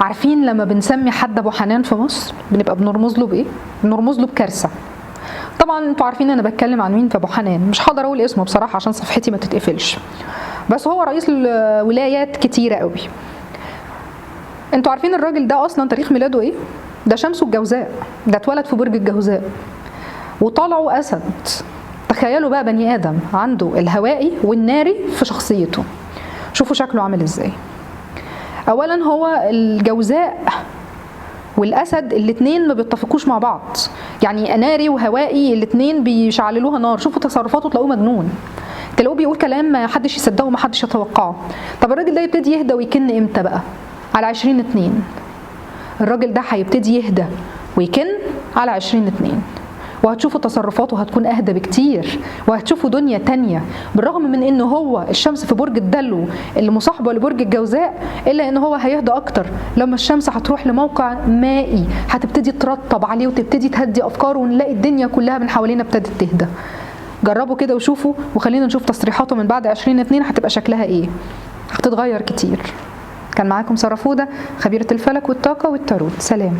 عارفين لما بنسمي حد ابو حنان في مصر بنبقى بنرمز له بايه؟ بنرمز له بكارثه. طبعا انتوا عارفين انا بتكلم عن مين في ابو حنان، مش هقدر اقول اسمه بصراحه عشان صفحتي ما تتقفلش، بس هو رئيس الولايات كتيره قوي. انتوا عارفين الراجل ده اصلا تاريخ ميلاده ايه؟ ده شمسه الجوزاء، ده اتولد في برج الجوزاء وطلعه اسد. تخيلوا بقى بني ادم عنده الهوائي والناري في شخصيته، شوفوا شكله عامل ازاي. اولا هو الجوزاء والاسد الاثنين ما بيتفقوش مع بعض، يعني ناري وهوائي الاثنين بيشعللوها نار. شوفوا تصرفاته تلاقوه مجنون، تلاقوه بيقول كلام ما حدش يصدقه وما حدش يتوقعه. طب الراجل ده يبتدي يهدى ويكن امتى بقى؟ على 20/2. الراجل ده هيبتدي يهدى ويكن على 20/2، وهتشوفوا تصرفاته هتكون اهدى بكتير، وهتشوفوا دنيا تانية. بالرغم من انه هو الشمس في برج الدلو اللي مصاحبه لبرج الجوزاء، الا ان هو هيهدى اكتر لما الشمس هتروح لموقع مائي، هتبتدي ترطب عليه وتبتدي تهدي افكاره، ونلاقي الدنيا كلها من حوالينا ابتدت تهدى. جربوا كده وشوفوا، وخلينا نشوف تصريحاته من بعد 20/2 هتبقى شكلها ايه. هتتغير كتير. كان معاكم سارة فودة، خبيرة الفلك والطاقة والتاروت. سلام.